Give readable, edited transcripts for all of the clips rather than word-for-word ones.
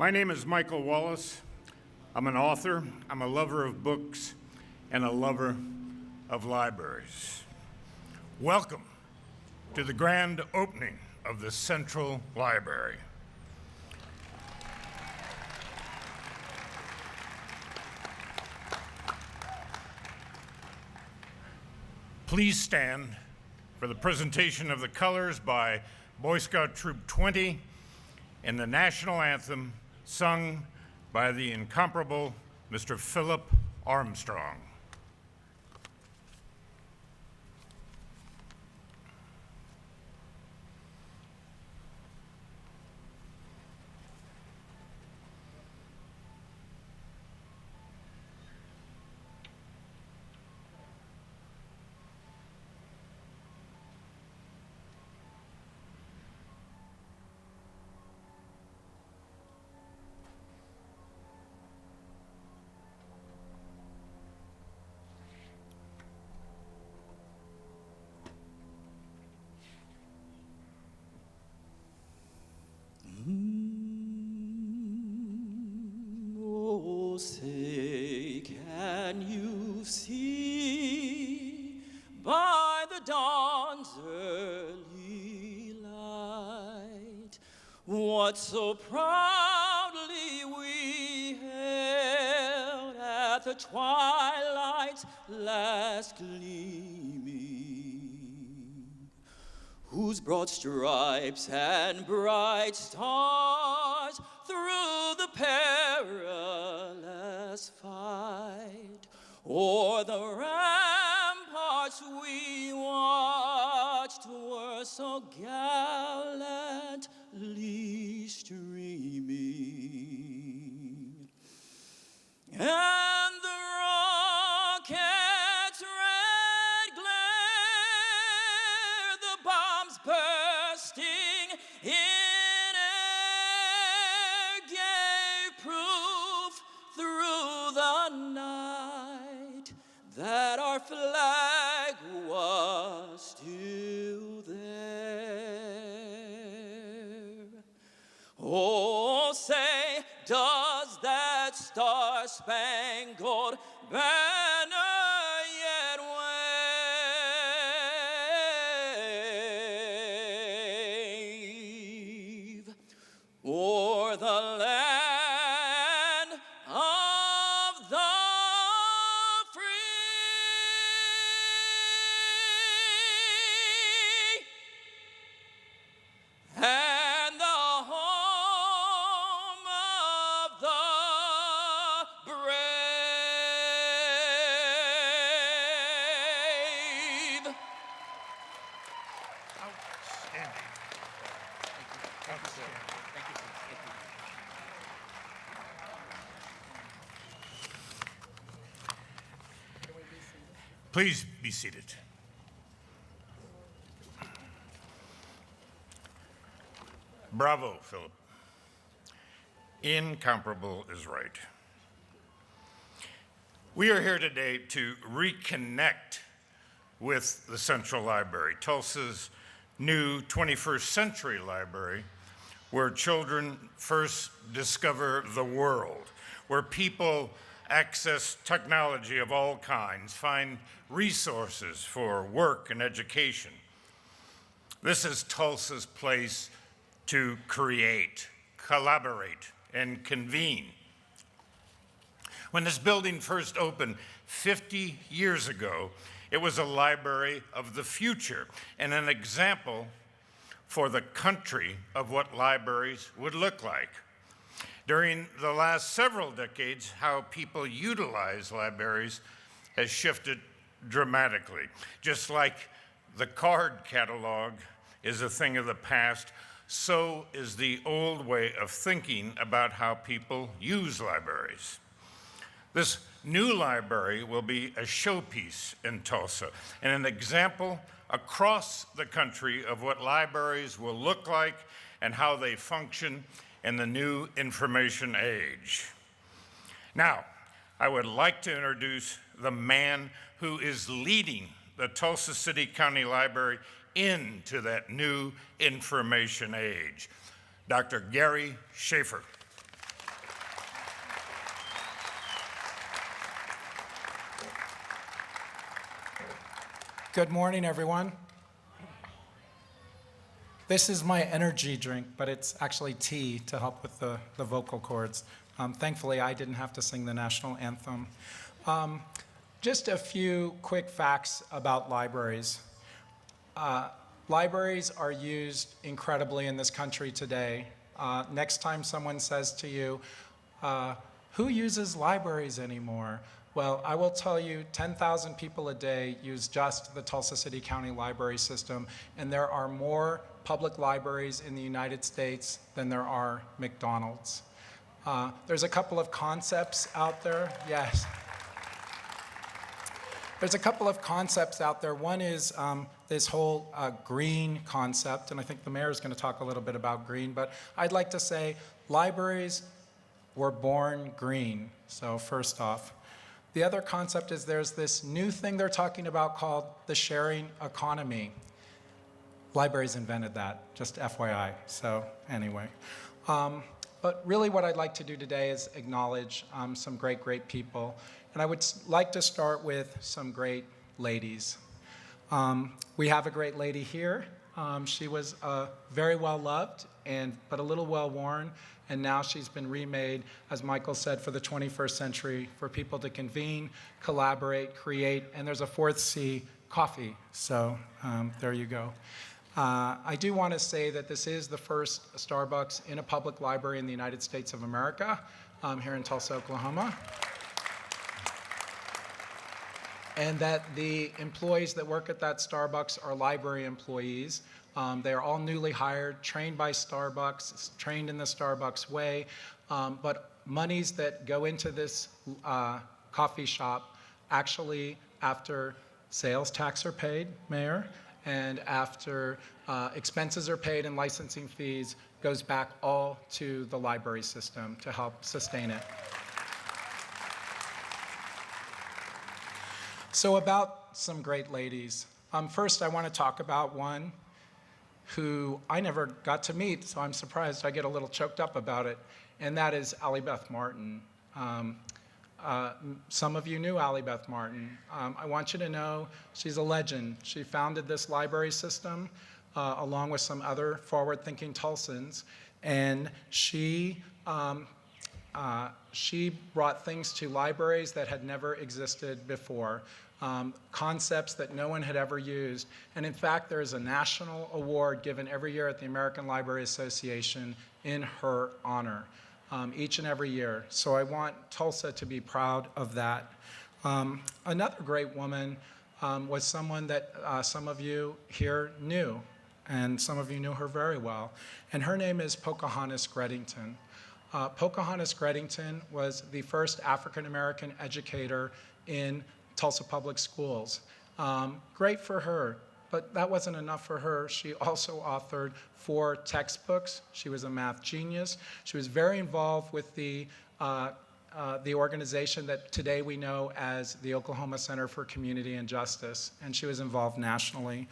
My name is Michael Wallace. I'm an author, I'm a lover of books, and a lover of libraries. Welcome to the grand opening of the Central Library. Please stand for the presentation of the colors by Boy Scout Troop 20 and the national anthem sung by the incomparable Mr. Philip Armstrong. Oh, say, can you see by the dawn's early light what so proudly we hailed at the twilight's last gleaming, whose broad stripes and bright stars through the perilous fight o'er the ramparts we watched were so gallantly streaming, and the rocket's red glare, the bombs bursting in air, gave proof through the night that our flag was still there. Oh, say, does that star-spangled banner yet wave o'er the land of the free? And the home of the brave. Outstanding. Outstanding. Please be seated. Bravo, Philip. Incomparable is right. We are here today to reconnect with the Central Library, Tulsa's new 21st century library, where children first discover the world, where people access technology of all kinds, find resources for work and education. This is Tulsa's place to create, collaborate, and convene. When this building first opened 50 years ago, it was a library of the future and an example for the country of what libraries would look like. During the last several decades, how people utilize libraries has shifted dramatically. Just like the card catalog is a thing of the past, so is the old way of thinking about how people use libraries. This new library will be a showpiece in Tulsa and an example across the country of what libraries will look like and how they function in the new information age. Now, I would like to introduce the man who is leading the Tulsa City County Library into that new information age, Dr. Gary Schaefer. Good morning, everyone. This is my energy drink, but it's actually tea to help with the vocal cords. Thankfully, I didn't have to sing the national anthem. Just a few quick facts about libraries. Libraries are used incredibly in this country today. Next time someone says to you, who uses libraries anymore? Well, I will tell you 10,000 people a day use just the Tulsa City County Library System, and there are more public libraries in the United States than there are McDonald's. There's a couple of concepts out there. Yes. There's a couple of concepts out there. One is this whole green concept, and I think the mayor is going to talk a little bit about green, but I'd like to say libraries were born green, so first off. The other concept is there's this new thing they're talking about called the sharing economy. Libraries invented that, just FYI, so anyway. But really what I'd like to do today is acknowledge some great people. And I would like to start with some great ladies. We have a great lady here. She was very well loved, but a little well worn. And now she's been remade, as Michael said, for the 21st century, for people to convene, collaborate, create, and there's a fourth C, coffee. So there you go. I do want to say that this is the first Starbucks in a public library in the United States of America, here in Tulsa, Oklahoma. And that the employees that work at that Starbucks are library employees. They are all newly hired, trained by Starbucks, trained in the Starbucks way. But monies that go into this coffee shop actually, after sales tax are paid, Mayor, and after expenses are paid and licensing fees, goes back all to the library system to help sustain it. So about some great ladies. First, I want to talk about one who I never got to meet, so I'm surprised I get a little choked up about it, and that is Allie Beth Martin. Some of you knew Allie Beth Martin. I want you to know she's a legend. She founded this library system along with some other forward-thinking Tulsans, and she brought things to libraries that had never existed before, concepts that no one had ever used. And in fact, there is a national award given every year at the American Library Association in her honor, each and every year. So I want Tulsa to be proud of that. Another great woman was someone that some of you here knew, and some of you knew her very well. And her name is Pocahontas Gredington. Pocahontas Gredington was the first African-American educator in Tulsa Public Schools. Great for her, but that wasn't enough for her. She also authored 4 textbooks. She was a math genius. She was very involved with the organization that today we know as the Oklahoma Center for Community and Justice, and she was involved nationally.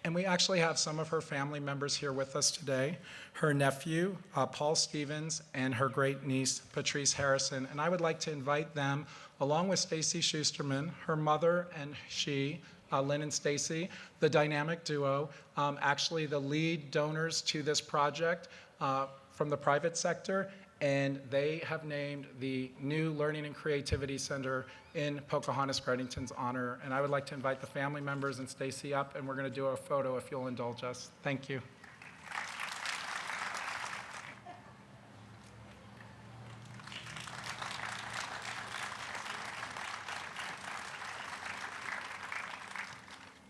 And we actually have some of her family members here with us today, her nephew, Paul Stevens, and her great niece, Patrice Harrison. And I would like to invite them, along with Stacy Schusterman, her mother and she, Lynn and Stacy, the dynamic duo, actually the lead donors to this project from the private sector, and they have named the new Learning and Creativity Center in Pocahontas Gredington's honor. And I would like to invite the family members and Stacy up, and we're going to do a photo if you'll indulge us. Thank you.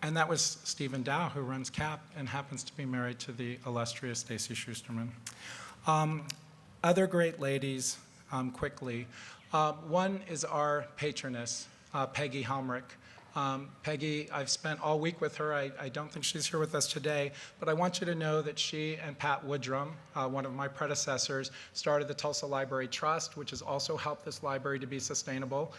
And that was Stephen Dow, who runs CAP and happens to be married to the illustrious Stacy Schusterman. Other great ladies, quickly. One is our patroness, Peggy Helmrich. Peggy, I've spent all week with her. I don't think she's here with us today, but I want you to know that she and Pat Woodrum, one of my predecessors, started the Tulsa Library Trust, which has also helped this library to be sustainable.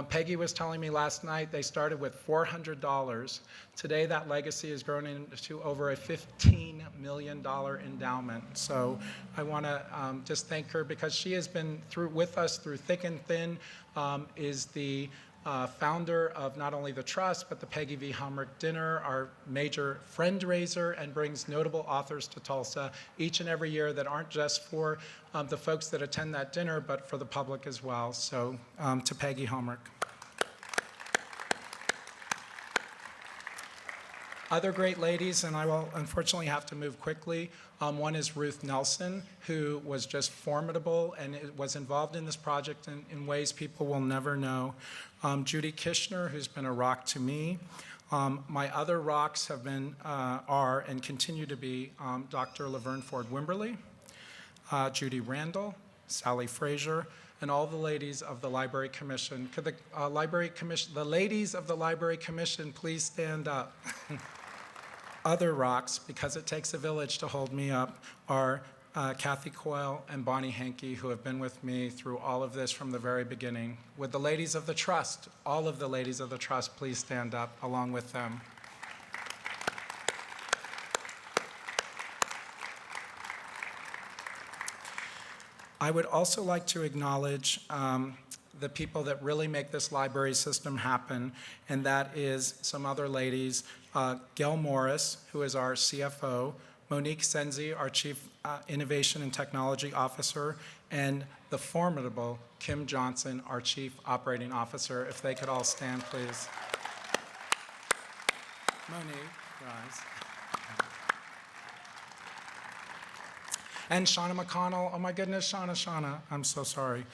Peggy was telling me last night they started with $400. Today that legacy has grown into over a $15 million endowment. So I want to just thank her because she has been with us through thick and thin, is the founder of not only the Trust, but the Peggy V. Helmrich Dinner, our major friend-raiser, and brings notable authors to Tulsa each and every year that aren't just for the folks that attend that dinner, but for the public as well. So to Peggy Helmrich. Other great ladies, and I will unfortunately have to move quickly. One is Ruth Nelson, who was just formidable and was involved in this project in ways people will never know. Judy Kishner, who's been a rock to me. My other rocks have been, are, and continue to be Dr. Laverne Ford Wimberly, Judy Randall, Sally Frazier, and all the ladies of the Library Commission. Could the ladies of the Library Commission please stand up? Other rocks, because it takes a village to hold me up, are Kathy Coyle and Bonnie Hankey, who have been with me through all of this from the very beginning. Would the ladies of the Trust, all of the ladies of the Trust, please stand up along with them? I would also like to acknowledge the people that really make this library system happen, and that is some other ladies, Gail Morris, who is our CFO, Monique Senzi, our Chief Innovation and Technology Officer, and the formidable Kim Johnson, our Chief Operating Officer. If they could all stand, please. Monique, rise. And Shauna McConnell, oh my goodness, Shauna, I'm so sorry.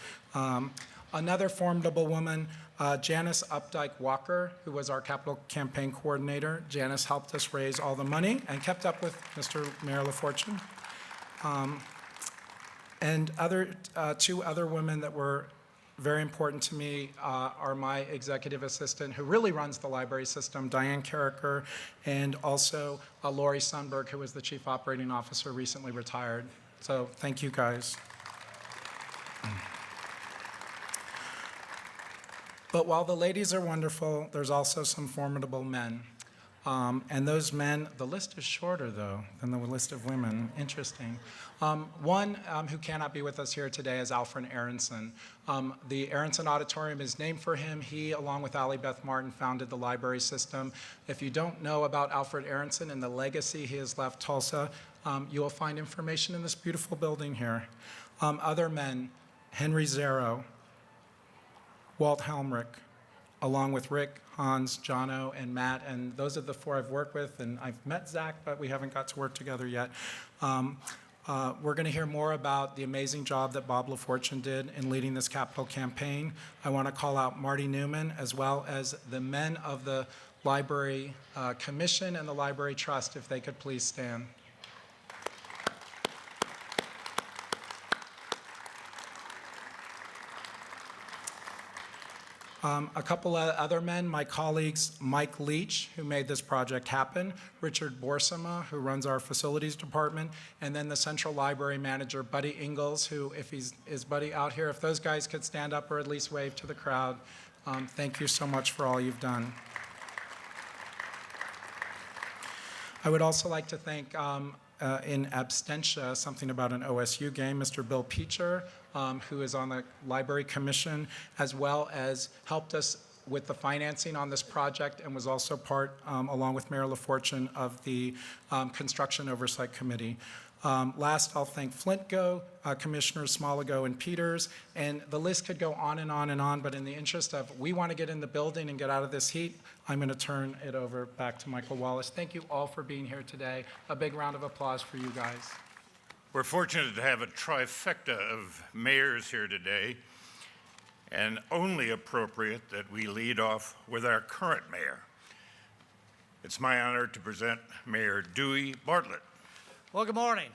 Another formidable woman, Janice Updike Walker, who was our capital campaign coordinator. Janice helped us raise all the money and kept up with Mr. Mayor LaFortune. And two other women that were very important to me are my executive assistant, who really runs the library system, Diane Carricker, and also Lori Sundberg, who was the chief operating officer, recently retired. So thank you, guys. But while the ladies are wonderful, there's also some formidable men. And those men, the list is shorter, though, than the list of women. Interesting. One who cannot be with us here today is Alfred Aronson. The Aronson Auditorium is named for him. He, along with Allie Beth Martin, founded the library system. If you don't know about Alfred Aronson and the legacy he has left Tulsa, you will find information in this beautiful building here. Other men, Henry Zarrow, Walt Helmrich, along with Rick, Hans, Jono, and Matt, and those are the four I've worked with, and I've met Zach, but we haven't got to work together yet. We're going to hear more about the amazing job that Bob LaFortune did in leading this capital campaign. I want to call out Marty Newman, as well as the men of the Library Commission and the Library Trust, if they could please stand. A couple of other men, my colleagues, Mike Leach, who made this project happen, Richard Borsama, who runs our facilities department, and then the central library manager, Buddy Ingalls, who, if is Buddy out here, if those guys could stand up or at least wave to the crowd. Thank you so much for all you've done. I would also like to thank, in absentia, something about an OSU game, Mr. Bill Peacher, who is on the Library Commission, as well as helped us with the financing on this project and was also part, along with Mayor LaFortune, of the Construction Oversight Committee. Last, I'll thank Flintgo, Commissioners Smoligo and Peters, and the list could go on and on and on, but in the interest of we want to get in the building and get out of this heat, I'm going to turn it over back to Michael Wallace. Thank you all for being here today. A big round of applause for you guys. We're fortunate to have a trifecta of mayors here today, and only appropriate that we lead off with our current mayor. It's my honor to present Mayor Dewey Bartlett. Well, good morning.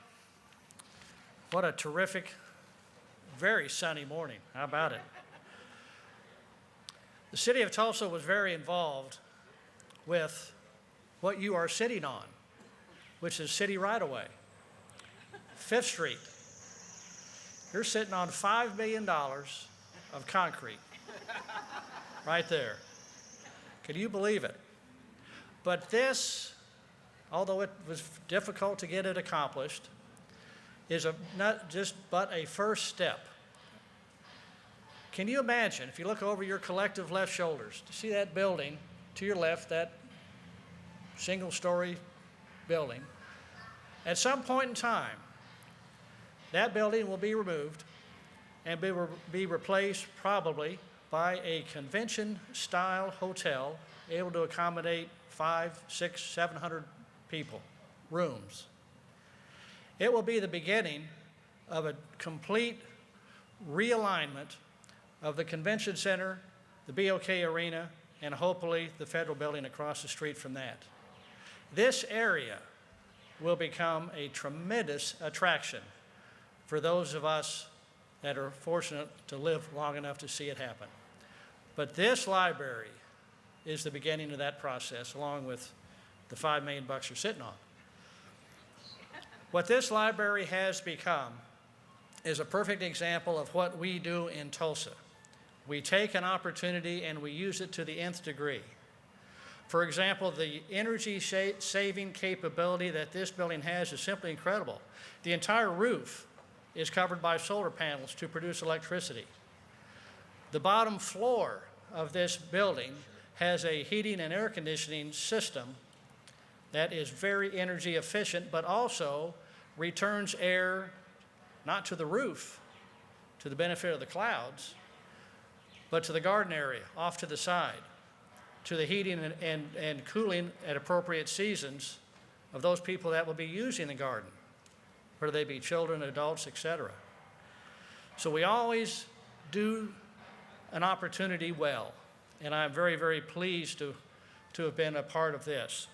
What a terrific, very sunny morning. How about it? The city of Tulsa was very involved with what you are sitting on, which is city right-of-way. 5th Street. You're sitting on $5 million of concrete right there. Can you believe it? But this, although it was difficult to get it accomplished, is not just but a first step Can you imagine, if you look over your collective left shoulders, to see that building to your left, that single-story building, at some point in time, that building will be removed and be replaced probably by a convention-style hotel able to accommodate 500, 600, 700 people, rooms. It will be the beginning of a complete realignment of the convention center, the BOK Arena, and hopefully the federal building across the street from that. This area will become a tremendous attraction for those of us that are fortunate to live long enough to see it happen. But this library is the beginning of that process, along with the $5 million you're sitting on. What this library has become is a perfect example of what we do in Tulsa. We take an opportunity and we use it to the nth degree. For example, the energy saving capability that this building has is simply incredible. The entire roof is covered by solar panels to produce electricity. The bottom floor of this building has a heating and air conditioning system that is very energy efficient, but also returns air not to the roof, to the benefit of the clouds, but to the garden area off to the side, to the heating and cooling at appropriate seasons of those people that will be using the garden, whether they be children, adults, etc. So we always do an opportunity well, and I'm very, very pleased to have been a part of this.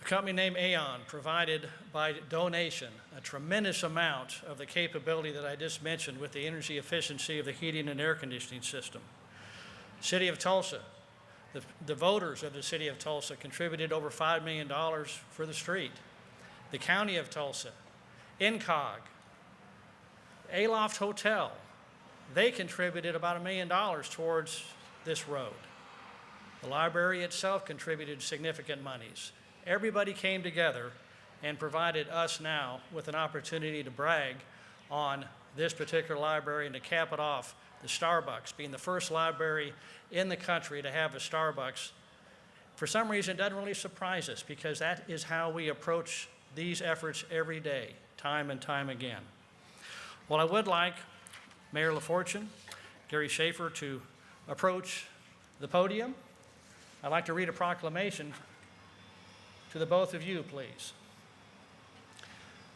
A company named Aon provided by donation a tremendous amount of the capability that I just mentioned with the energy efficiency of the heating and air conditioning system. City of Tulsa, the voters of the City of Tulsa contributed over $5 million for the street. The County of Tulsa, INCOG, Aloft Hotel, they contributed about $1 million towards this road. The library itself contributed significant monies. Everybody came together and provided us now with an opportunity to brag on this particular library, and to cap it off, the Starbucks being the first library in the country to have a Starbucks. For some reason, it doesn't really surprise us, because that is how we approach these efforts every day, time and time again. Well, I would like Mayor LaFortune, Gary Schaefer, to approach the podium. I'd like to read a proclamation to the both of you, please.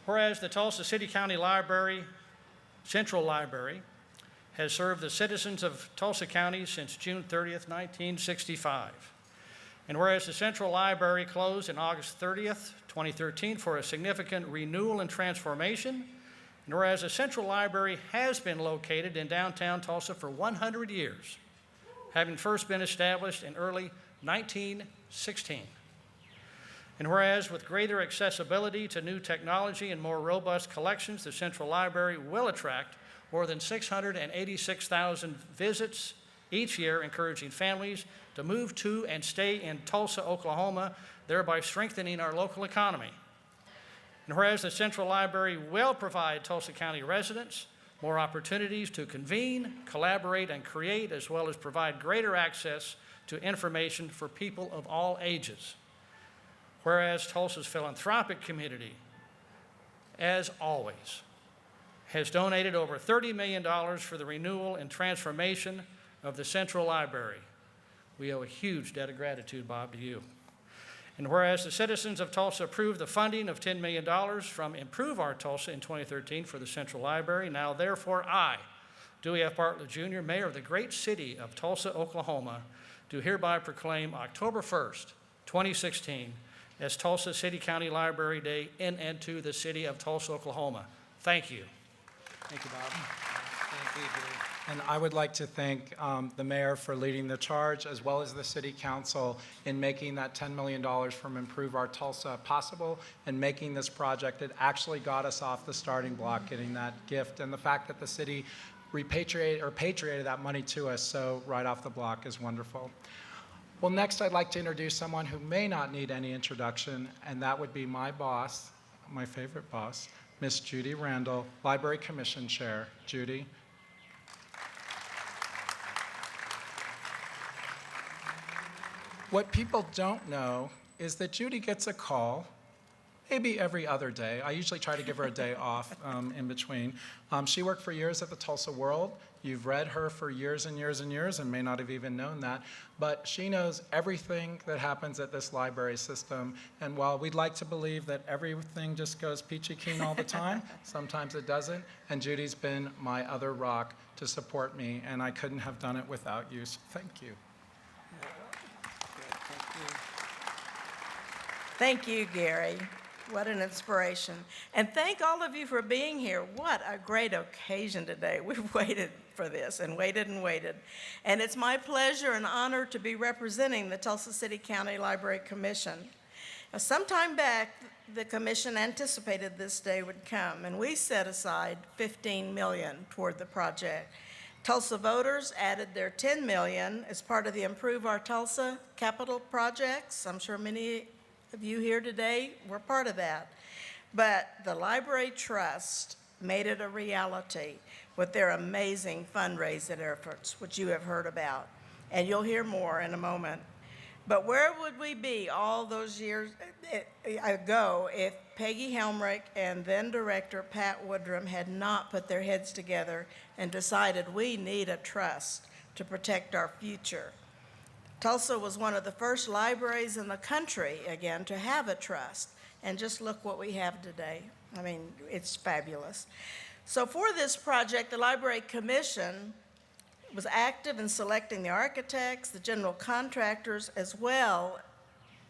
Whereas the Tulsa City County Library, Central Library, has served the citizens of Tulsa County since June 30th, 1965. And whereas the Central Library closed on August 30th, 2013 for a significant renewal and transformation, and whereas the Central Library has been located in downtown Tulsa for 100 years, having first been established in early 1916. And whereas with greater accessibility to new technology and more robust collections, the Central Library will attract more than 686,000 visits each year, encouraging families to move to and stay in Tulsa, Oklahoma, thereby strengthening our local economy. And whereas the Central Library will provide Tulsa County residents more opportunities to convene, collaborate, and create, as well as provide greater access to information for people of all ages. Whereas Tulsa's philanthropic community, as always, has donated over $30 million for the renewal and transformation of the Central Library. We owe a huge debt of gratitude, Bob, to you. And whereas the citizens of Tulsa approved the funding of $10 million from Improve Our Tulsa in 2013 for the Central Library, now therefore I, Dewey F. Bartlett Jr., Mayor of the great city of Tulsa, Oklahoma, do hereby proclaim October 1st, 2016, as Tulsa City County Library Day in and to the city of Tulsa, Oklahoma. Thank you. Thank you, Bob. Thank you, Dewey. And I would like to thank the mayor for leading the charge, as well as the city council in making that $10 million from Improve Our Tulsa possible, and making this project that actually got us off the starting block, getting that gift. And the fact that the city patriated that money to us so right off the block is wonderful. Well, next I'd like to introduce someone who may not need any introduction, and that would be my boss, my favorite boss, Miss Judy Randall, Library Commission Chair. Judy. What people don't know is that Judy gets a call maybe every other day. I usually try to give her a day off in between. She worked for years at the Tulsa World. You've read her for years and years and years and may not have even known that. But she knows everything that happens at this library system. And while we'd like to believe that everything just goes peachy keen all the time, sometimes it doesn't. And Judy's been my other rock to support me, and I couldn't have done it without you. So thank you. Thank you, Gary. What an inspiration. And thank all of you for being here. What a great occasion today. We've waited for this and waited and waited. And it's my pleasure and honor to be representing the Tulsa City County Library Commission. Now, sometime back, the commission anticipated this day would come, and we set aside $15 million toward the project. Tulsa voters added their $10 million as part of the Improve Our Tulsa capital projects. I'm sure many of you here today were part of that. But the Library Trust made it a reality with their amazing fundraising efforts, which you have heard about. And you'll hear more in a moment. But where would we be all those years ago if Peggy Helmrich and then director Pat Woodrum had not put their heads together and decided we need a trust to protect our future? Tulsa was one of the first libraries in the country, again, to have a trust. And just look what we have today. I mean, it's fabulous. So for this project, the Library Commission was active in selecting the architects, the general contractors, as well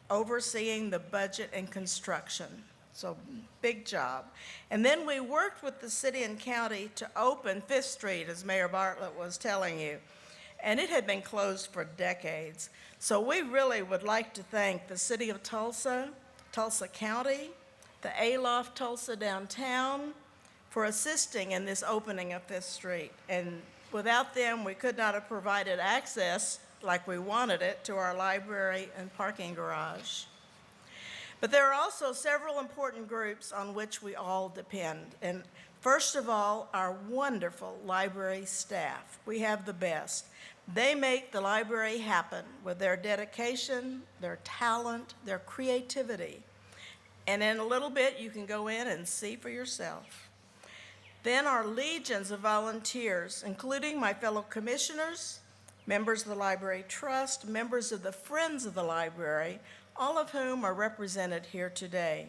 overseeing the budget and construction. So big job. And then we worked with the city and county to open Fifth Street, as Mayor Bartlett was telling you. And it had been closed for decades. So we really would like to thank the city of Tulsa, Tulsa County, the Aloft Tulsa Downtown for assisting in this opening of Fifth Street. And without them, we could not have provided access like we wanted it to our library and parking garage. But there are also several important groups on which we all depend. And first of all, our wonderful library staff. We have the best. They make the library happen with their dedication, their talent, their creativity. And in a little bit, you can go in and see for yourself. Then our legions of volunteers, including my fellow commissioners, members of the Library Trust, members of the Friends of the Library, all of whom are represented here today.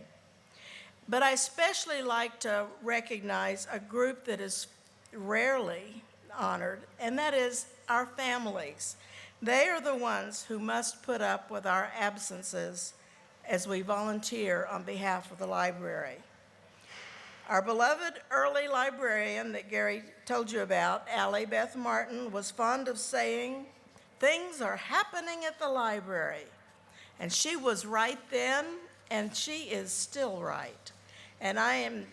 But I especially like to recognize a group that is rarely honored, and that is our families. They are the ones who must put up with our absences as we volunteer on behalf of the library. Our beloved early librarian that Gary told you about, Allie Beth Martin, was fond of saying, "Things are happening at the library." And she was right then, and she is still right. And I am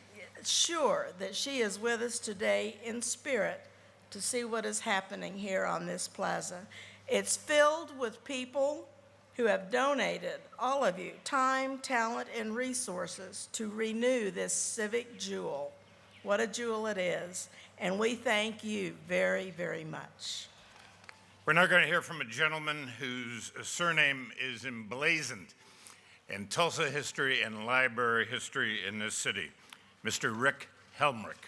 sure that she is with us today in spirit to see what is happening here on this plaza. It's filled with people who have donated, all of you, time, talent, and resources to renew this civic jewel. What a jewel it is. And we thank you very, very much. We're now going to hear from a gentleman whose surname is emblazoned in Tulsa history and library history in this city, Mr. Rick Helmrich.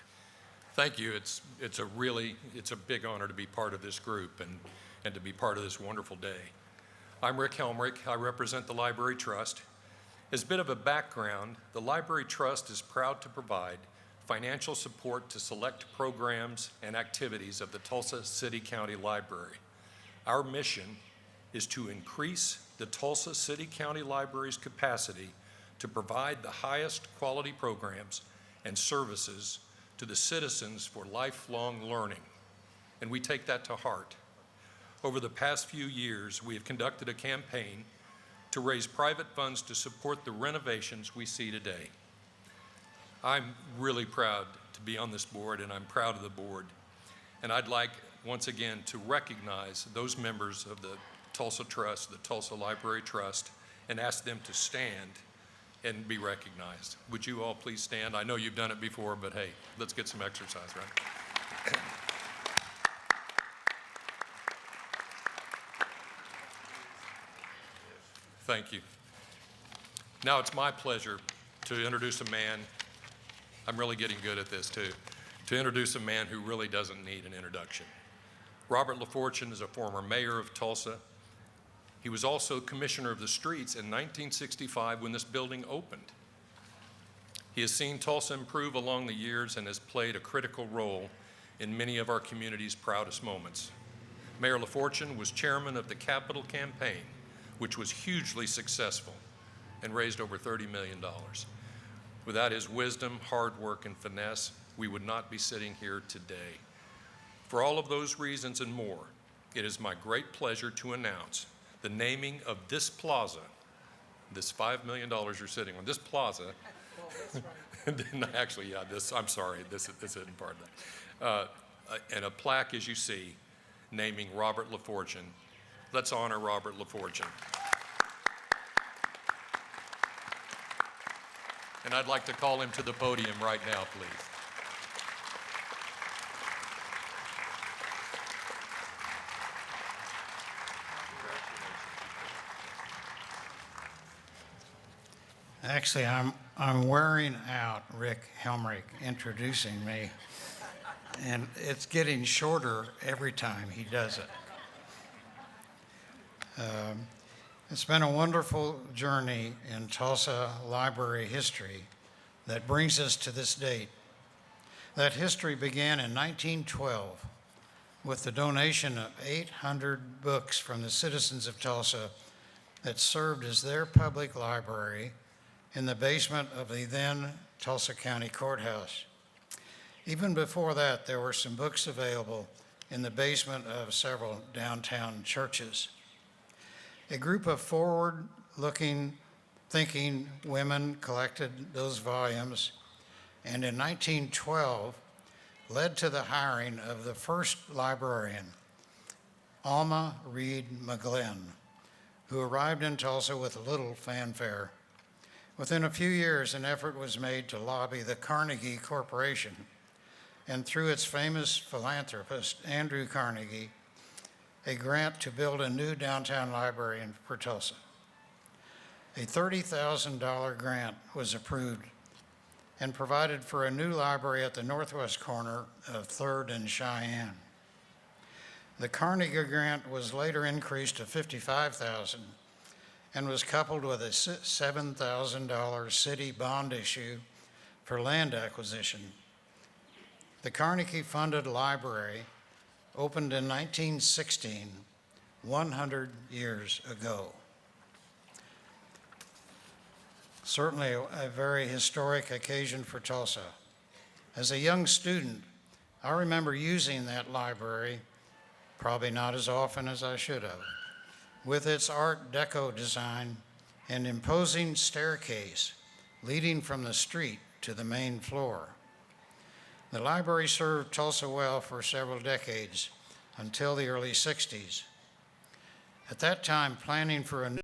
Thank you. It's a big honor to be part of this group and to be part of this wonderful day. I'm Rick Helmrich. I represent the Library Trust. As a bit of a background, the Library Trust is proud to provide financial support to select programs and activities of the Tulsa City County Library. Our mission is to increase the Tulsa City County Library's capacity to provide the highest quality programs and services to the citizens for lifelong learning, and we take that to heart. Over the past few years, we have conducted a campaign to raise private funds to support the renovations we see today. I'm really proud to be on this board, and I'm proud of the board. And I'd like, once again, to recognize those members of the Tulsa Trust, the Tulsa Library Trust, and ask them to stand and be recognized. Would you all please stand? I know you've done it before, but hey, let's get some exercise, right? Thank you. Now it's my pleasure to introduce a man, I'm really getting good at this too, to introduce a man who really doesn't need an introduction. Robert LaFortune is a former mayor of Tulsa. He was also commissioner of the streets in 1965 when this building opened. He has seen Tulsa improve along the years and has played a critical role in many of our community's proudest moments. Mayor LaFortune was chairman of the Capitol campaign, which was hugely successful and raised over $30 million. Without his wisdom, hard work, and finesse, we would not be sitting here today. For all of those reasons and more, it is my great pleasure to announce the naming of this plaza, this $5 million you're sitting on, this plaza. Actually, yeah, I'm sorry, this isn't part of that. And a plaque, as you see, naming Robert LaFortune. Let's honor Robert LaFortune. And I'd like to call him to the podium right now, please. Actually, I'm wearing out Rick Helmrich introducing me, and it's getting shorter every time he does it. It's been a wonderful journey in Tulsa library history that brings us to this date. That history began in 1912 with the donation of 800 books from the citizens of Tulsa that served as their public library in the basement of the then Tulsa County Courthouse. Even before that, there were some books available in the basement of several downtown churches. A group of forward-looking, thinking women collected those volumes, and in 1912 led to the hiring of the first librarian, Alma Reed McGlynn, who arrived in Tulsa with little fanfare. Within a few years, an effort was made to lobby the Carnegie Corporation, and through its famous philanthropist, Andrew Carnegie, a grant to build a new downtown library for Tulsa. A $30,000 grant was approved and provided for a new library at the northwest corner of 3rd and Cheyenne. The Carnegie grant was later increased to $55,000 and was coupled with a $7,000 city bond issue for land acquisition. The Carnegie-funded library opened in 1916, 100 years ago. Certainly a very historic occasion for Tulsa. As a young student, I remember using that library, probably not as often as I should have, with its Art Deco design and imposing staircase leading from the street to the main floor. The library served Tulsa well for several decades until the early 60s. At that time, planning for a new